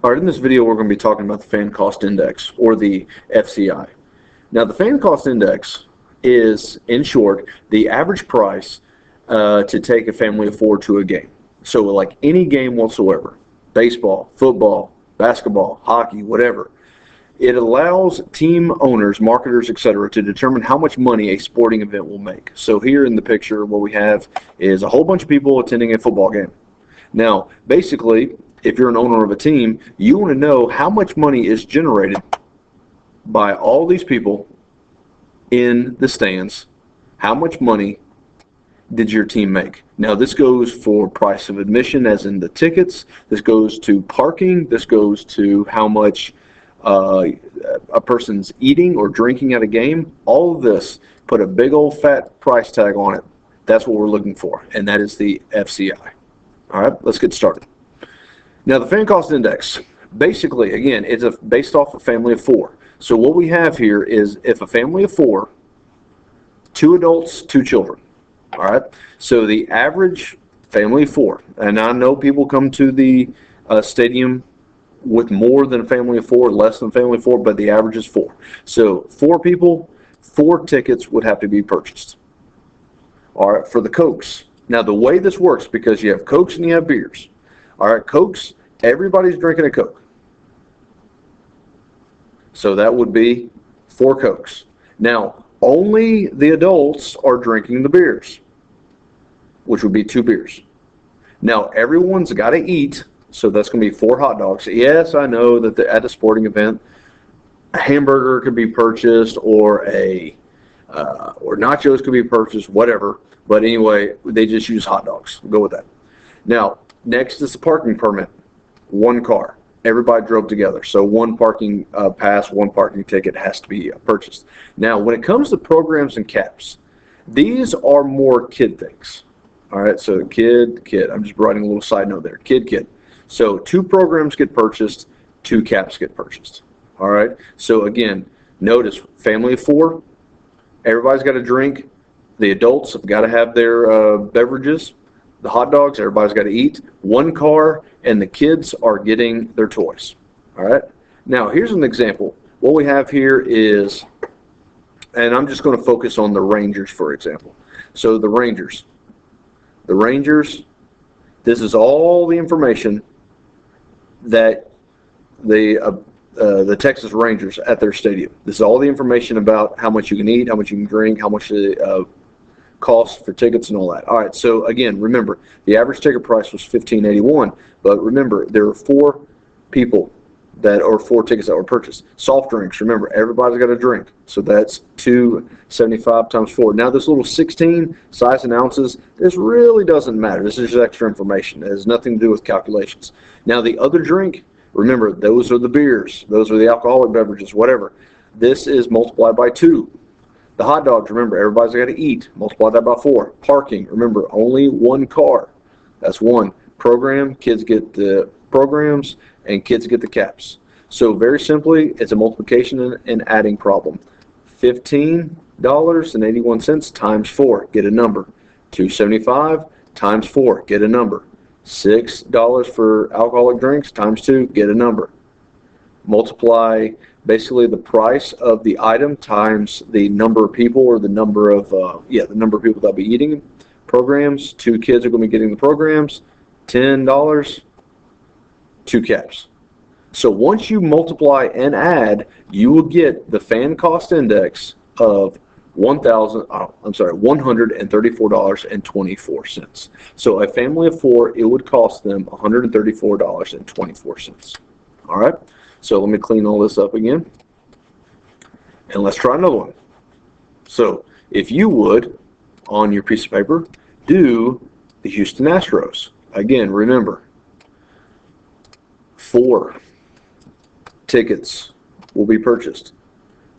All right, in this video, we're going to be talking about the fan cost index, or the FCI. Now, the fan cost index is, in short, the average price to take a family of four to a game. So, like any game whatsoever, baseball, football, basketball, hockey, whatever, it allows team owners, marketers, etc., to determine how much money a sporting event will make. So here in the picture, what we have is a whole bunch of people attending a football game. Now, basically, if you're an owner of a team, you want to know how much money is generated by all these people in the stands. How much money did your team make? Now, this goes for price of admission, as in the tickets. This goes to parking. This goes to how much a person's eating or drinking at a game. All of this, put a big old fat price tag on it. That's what we're looking for, and that is the FCI. All right, let's get started. Now, the fan cost index, basically, again, it's based off a family of four. So what we have here is if a family of four, 2 adults, 2 children. All right, so the average family of four, and I know people come to the stadium with more than a family of four, less than a family of four, but the average is 4. So 4 people, 4 tickets would have to be purchased. All right, for the Cokes. Now, the way this works, because you have Cokes and you have beers. All right, Cokes, everybody's drinking a Coke. So that would be 4 Cokes. Now, only the adults are drinking the beers, which would be 2 beers. Now, everyone's got to eat, so that's going to be 4 hot dogs. Yes, I know that at a sporting event, a hamburger could be purchased, or nachos could be purchased, whatever. But anyway, they just use hot dogs. We'll go with that. Now, next is the parking permit. 1 car. Everybody drove together. So 1 parking pass, 1 parking ticket has to be purchased. Now, when it comes to programs and caps, these are more kid things. All right, so kid. I'm just writing a little side note there. Kid. So 2 programs get purchased, 2 caps get purchased. All right, so again, notice family of 4, everybody's got a drink. The adults have got to have their beverages. The hot dogs, everybody's got to eat. 1 car, and the kids are getting their toys. All right, now here's an example. What we have here is, and I'm just going to focus on the Rangers, for example. So the Rangers, this is all the information that the Texas Rangers at their stadium. This is all the information about how much you can eat, how much you can drink, how much costs for tickets and all that. All right, so again, remember, the average ticket price was $15.81, but remember, there are 4 people or 4 tickets that were purchased. Soft drinks, remember, everybody's got a drink, so that's $2.75 times 4. Now, this little 16 size in ounces, this really doesn't matter. This is just extra information. It has nothing to do with calculations. Now, the other drink, remember, those are the beers. Those are the alcoholic beverages, whatever. This is multiplied by 2. The hot dogs, remember, everybody's got to eat. Multiply that by 4. Parking, remember, only 1 car. That's 1. Program, kids get the programs, and kids get the caps. So very simply, it's a multiplication and adding problem. $15.81 times 4, get a number. $2.75 times 4, get a number. $6 for alcoholic drinks times 2, get a number. Multiply basically the price of the item times the number of people, or the number of the number of people that'll be eating programs. 2 kids are going to be getting the programs. $10, 2 caps. So once you multiply and add, you will get the fan cost index of $134.24. So a family of 4, it would cost them $134.24. All right. So let me clean all this up again, and let's try another one. So if you would, on your piece of paper, do the Houston Astros. Again, remember, 4 tickets will be purchased,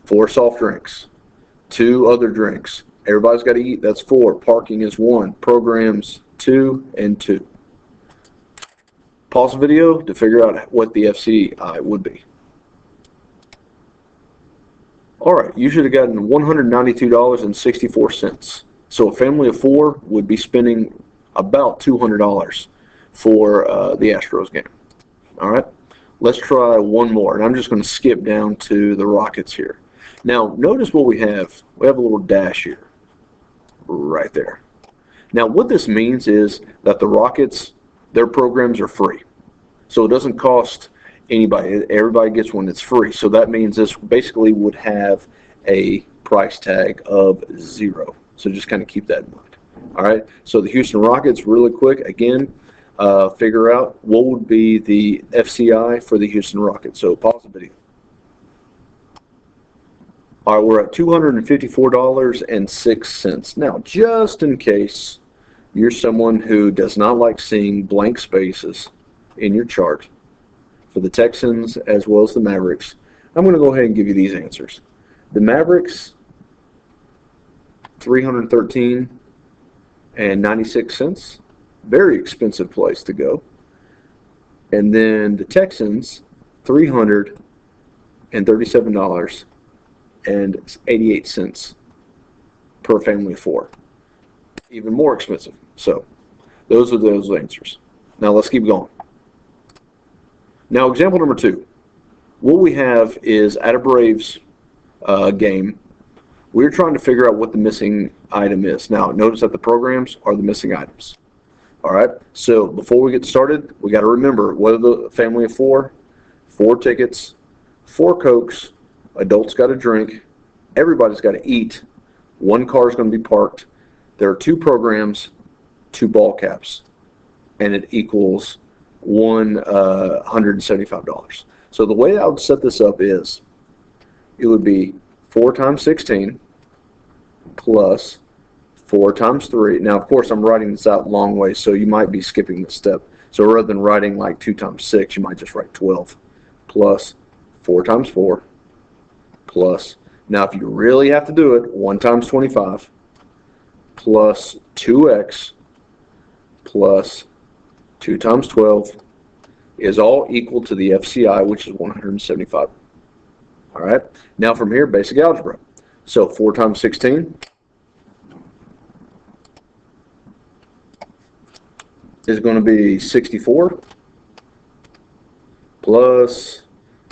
4 soft drinks, 2 other drinks. Everybody's got to eat. That's 4. Parking is 1. Programs 2 and 2. Pause the video to figure out what the FCI would be. All right, you should have gotten $192.64. So a family of 4 would be spending about $200 for the Astros game. All right, let's try one more, and I'm just going to skip down to the Rockets here. Now, notice what we have. We have a little dash here, right there. Now, what this means is that the Rockets, their programs are free. So it doesn't cost anybody. Everybody gets one that's free. So that means this basically would have a price tag of 0. So just kind of keep that in mind. All right. So the Houston Rockets, really quick, again, figure out what would be the FCI for the Houston Rockets. So pause the video. All right, we're at $254.06. Now, just in case you're someone who does not like seeing blank spaces in your chart for the Texans as well as the Mavericks, I'm going to go ahead and give you these answers. The Mavericks, $313.96, very expensive place to go. And then the Texans, $337.88 per family of 4. Even more expensive. So those are those answers. Now let's keep going. Now example number 2. What we have is at a Braves game, we're trying to figure out what the missing item is. Now notice that the programs are the missing items. All right, so before we get started, we got to remember, what are the family of 4? 4 tickets, 4 Cokes, adults got to drink, everybody's got to eat, 1 car is going to be parked, there are 2 programs, 2 ball caps, and it equals $175. So the way I would set this up is, it would be 4 times 16 plus 4 times 3. Now, of course, I'm writing this out long way, so you might be skipping this step. So rather than writing like 2 times 6, you might just write 12 plus 4 times 4 plus, now if you really have to do it, 1 times 25 plus 2x plus 2 times 12 is all equal to the FCI, which is 175. All right, now from here, basic algebra. So 4 times 16 is going to be 64 plus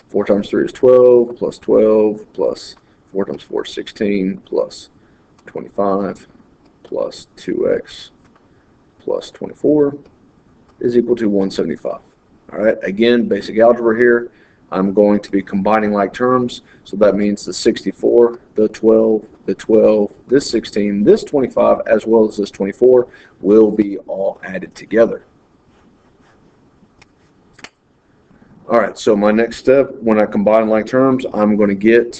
4 times 3 is 12 plus 12 plus 4 times 4 is 16 plus 25 plus 2x plus 24 is equal to 175. All right, again, basic algebra here. I'm going to be combining like terms, so that means the 64, the 12, this 16, this 25, as well as this 24 will be all added together. All right, so my next step, when I combine like terms, I'm going to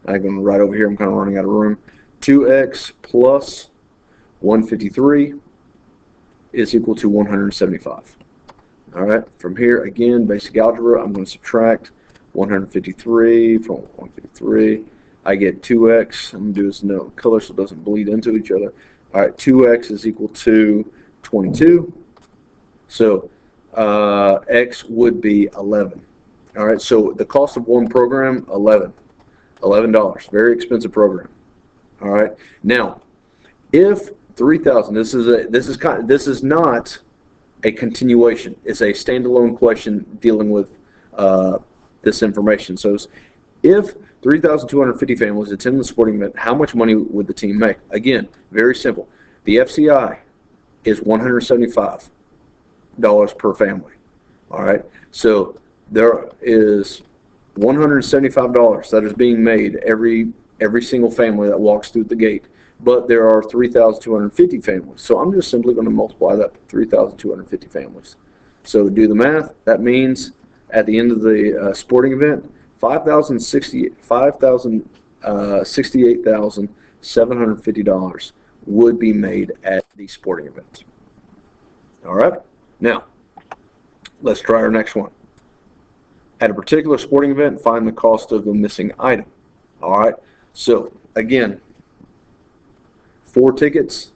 write over here, I'm kind of running out of room, 2x plus 153 is equal to 175. All right, from here, again, basic algebra, I'm going to subtract 153 from 153. I get 2x. I'm going to do this in no color so it doesn't bleed into each other. All right, 2x is equal to 22. So x would be 11. All right, so the cost of one program, $11. Very expensive program. All right, now, if 3,000, this is not a continuation. It's a standalone question dealing with this information. So if 3,250 families attend the sporting event, how much money would the team make? Again, very simple. The FCI is $175 per family. All right. So there is $175 that is being made every single family that walks through the gate. But there are 3,250 families. So I'm just simply going to multiply that by 3,250 families. So do the math. That means at the end of the sporting event, $68,750 would be made at the sporting event. All right. Now, let's try our next one. At a particular sporting event, find the cost of the missing item. All right. So again, 4 tickets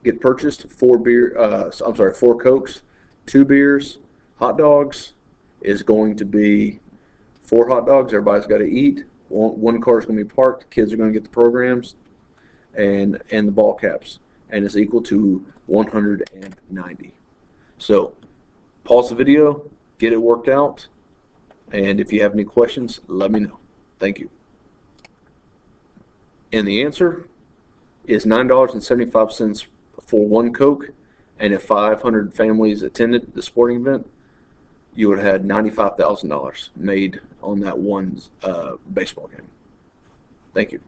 get purchased, 4 Cokes, 2 beers, hot dogs is going to be 4 hot dogs. Everybody's got to eat. 1 car is going to be parked. Kids are going to get the programs and the ball caps, and it's equal to 190. So pause the video, get it worked out, And if you have any questions, let me know. Thank you. And the answer is $9.75 for one Coke. And if 500 families attended the sporting event, you would have had $95,000 made on that one baseball game. Thank you.